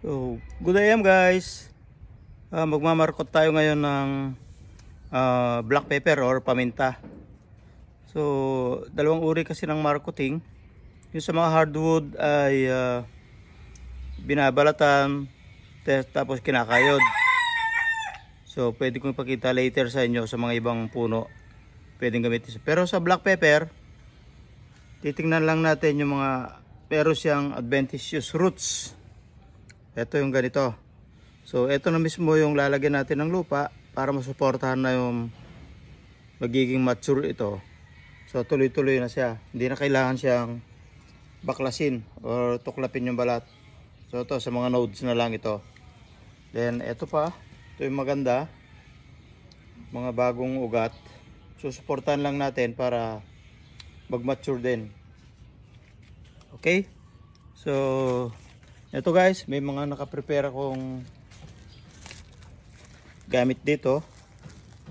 So, good AM guys. Magmamarkot tayo ngayon ng black pepper or paminta. So, dalawang uri kasi ng marketing. Yung sa mga hardwood ay binabalatan, tapos kinakayod. So, pwede kong ipakita later sa inyo sa mga ibang puno. Pwedeng gamitin. Pero sa black pepper, titingnan lang natin yung mga meron siyang adventitious roots. Ito yung ganito. So, ito na mismo yung lalagyan natin ng lupa para masuportahan na yung magiging mature ito. So, tuloy-tuloy na siya. Hindi na kailangan siyang baklasin or tuklapin yung balat. So, ito sa mga nodes na lang ito. Then, ito pa. Ito yung maganda. Mga bagong ugat. Susuportahan lang natin para mag-mature din. Okay? So, ito guys, may mga nakaprepare akong gamit dito.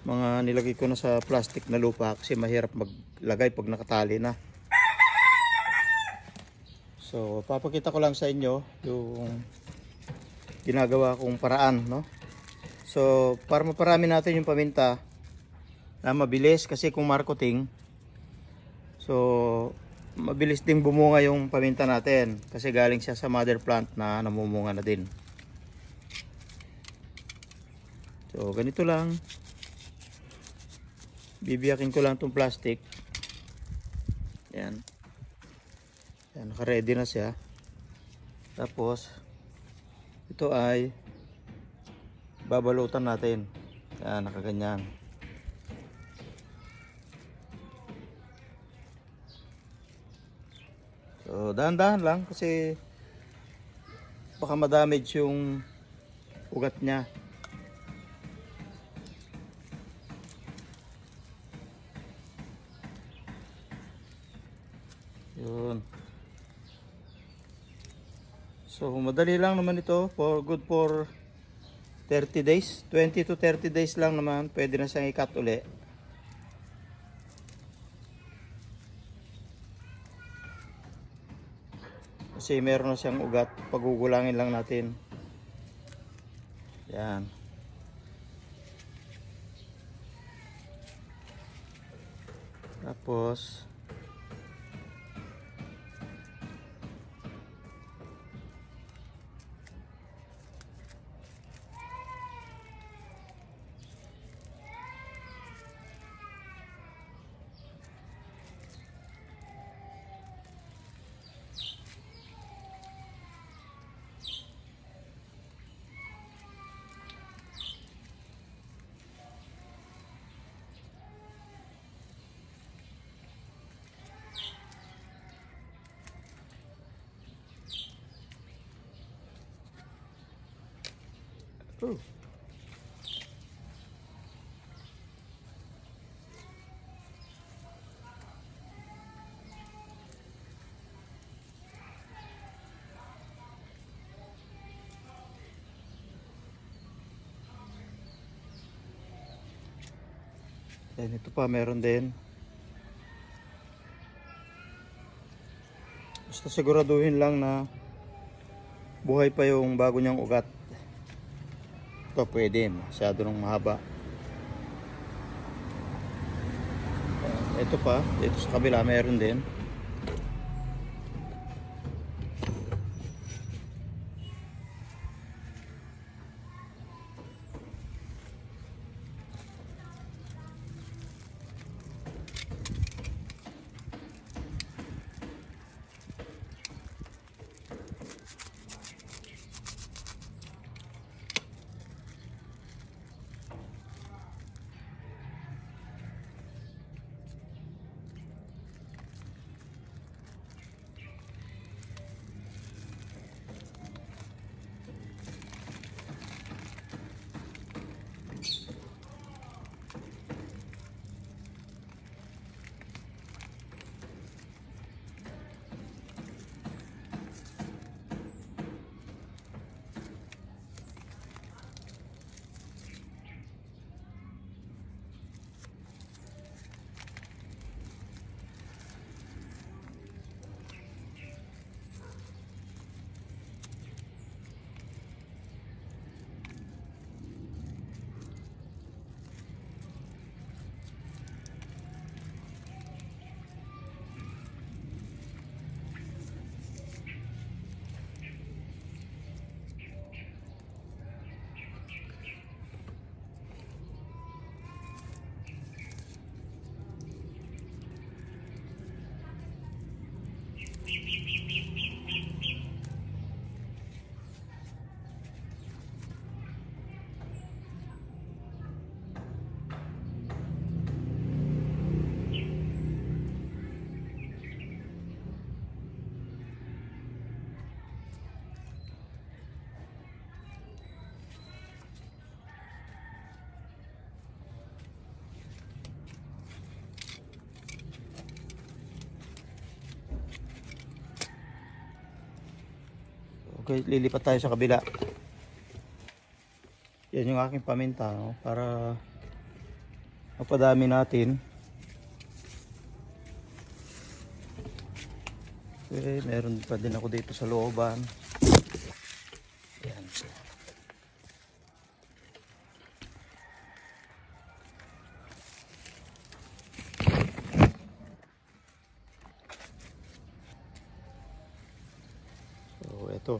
Mga nilagay ko na sa plastic na lupa kasi mahirap maglagay pag nakatali na. So, papakita ko lang sa inyo yung ginagawa kong paraan, no? So, para maparami natin yung paminta na mabilis kasi kung marketing, so mabilis ding bumunga yung paminta natin kasi galing siya sa mother plant na namumunga na din. So ganito lang, bibiyakin ko lang itong plastic. Yan, yan, naka-ready na siya. Tapos ito ay babalutan natin. Yan, nakaganyan. So dahan-dahan lang kasi baka ma-damage yung ugat niya. Yun. So madali lang naman ito, good for 30 days, 20 to 30 days lang naman, pwede na siyang i-cut uli. Kasi meron na siyang ugat, pagugulangin lang natin. Yan. Tapos yan, ito pa meron din. Basta siguraduhin lang na buhay pa yung bago niyang ugat. Ito pwede, masyado nang mahaba. Ito pa, dito sa kabila meron din. Okay, lilipat tayo sa kabila. Yan yung aking paminta, no? Para mapadami natin. Okay, meron pa din ako dito sa looban. Yan. So, ito.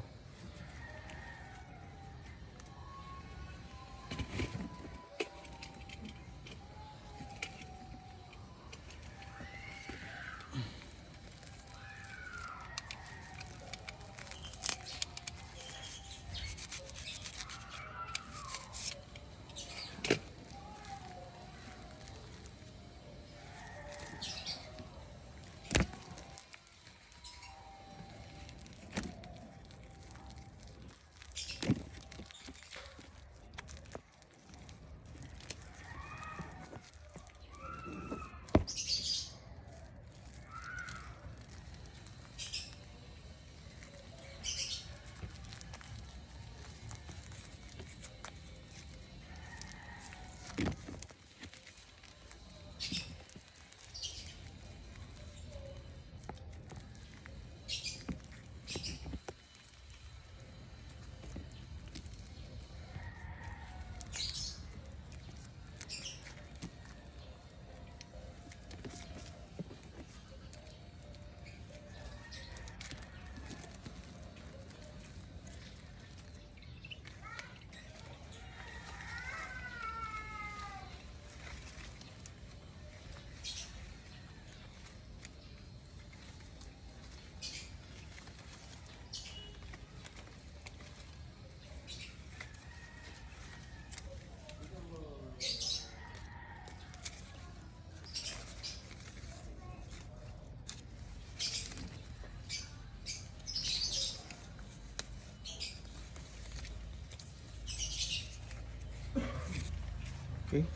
Okay.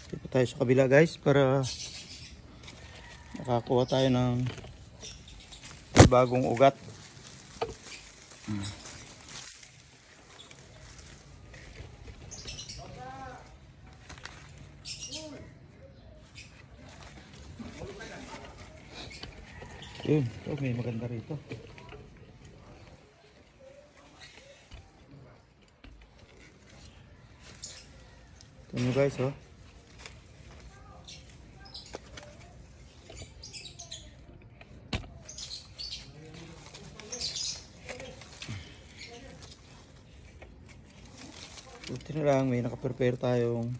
Dito tayo sa kabila guys para nakakuha tayo ng bagong ugat. Yun, oh, may maganda rito. Ito nyo guys, oh. Buti na lang, may nakaprepare tayong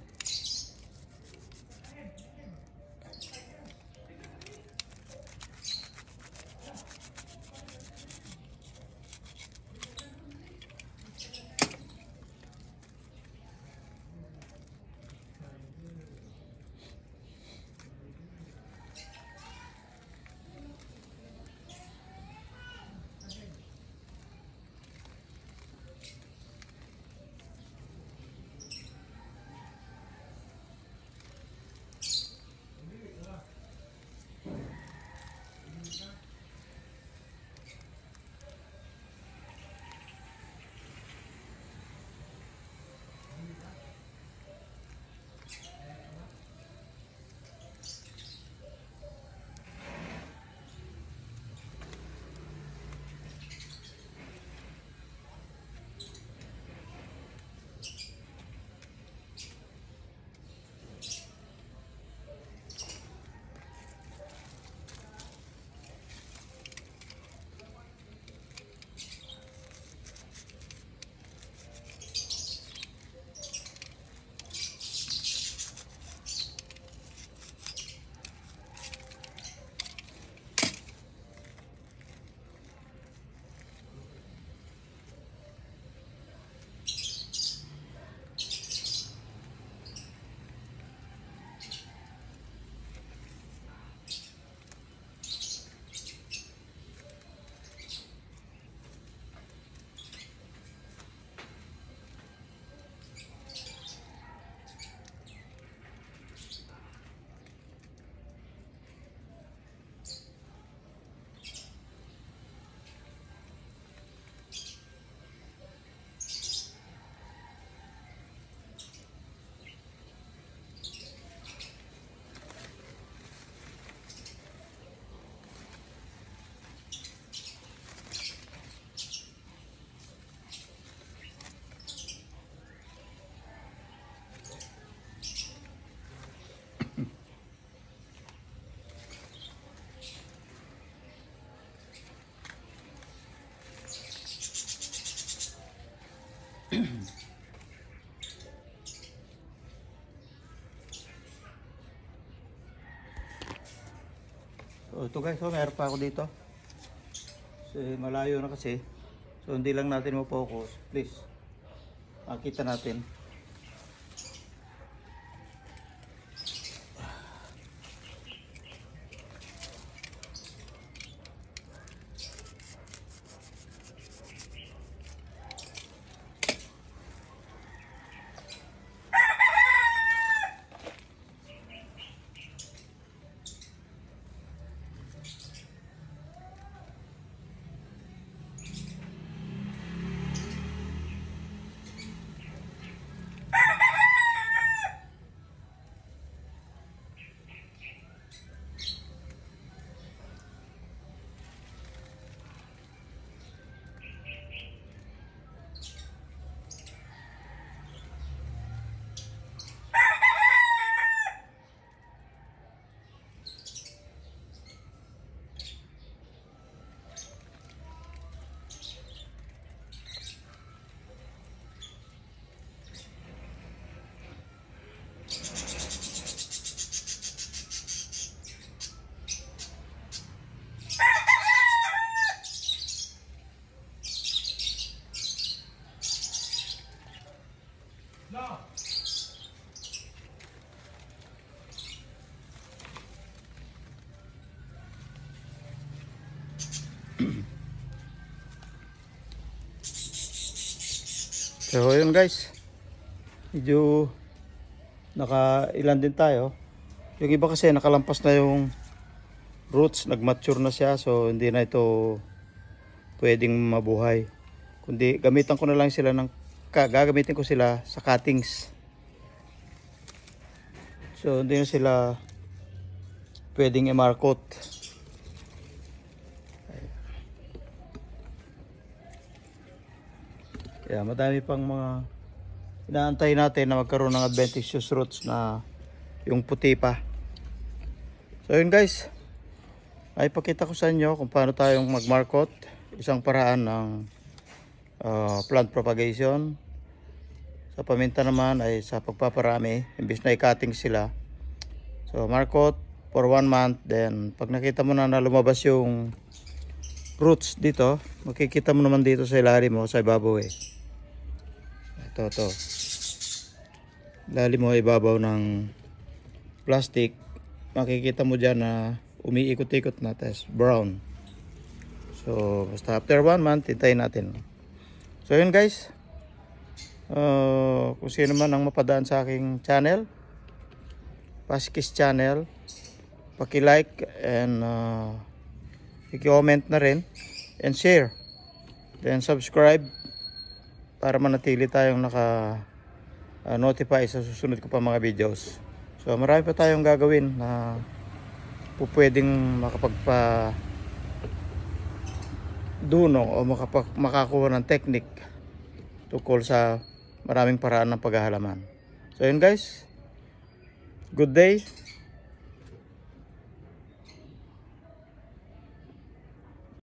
So ito guys, so meron pa ako dito. So malayo na kasi. So hindi lang natin mo-focus. Please. Makita natin. So yun guys, medyo nakailan din tayo. Yung iba kasi nakalampas na yung roots, nagmature na siya, so hindi na ito pwedeng mabuhay. Kundi gamitan ko na lang sila gagamitin ko sila sa cuttings. So hindi na sila pwedeng i-markot. Kaya madami pang mga inaantay natin na magkaroon ng adventitious roots na yung puti pa. So yun guys, ay pakita ko sa inyo kung paano tayong mag-markot. Isang paraan ng plant propagation. Sa paminta naman ay sa pagpaparami, imbis na i-cutting sila. So markot for 1 month, then pag nakita mo na lumabas yung roots dito, makikita mo naman dito sa ilalim mo, sa ibabaw eh. Ito. Ilalim mo ibabaw ng plastic, makikita mo dyan na umiikot-ikot na, tas brown. So basta after 1 month, hintayin natin. So yun guys, kung sino man ang mapadaan sa aking channel, Paskis channel, paki-like and i-comment na rin and share, then subscribe para manatili tayong naka-notify sa susunod ko pa mga videos. So marami pa tayong gagawin na pwedeng makapagpa-dunong o makakuha ng technique tungkol sa maraming paraan ng paghahalaman. So yun guys, good day.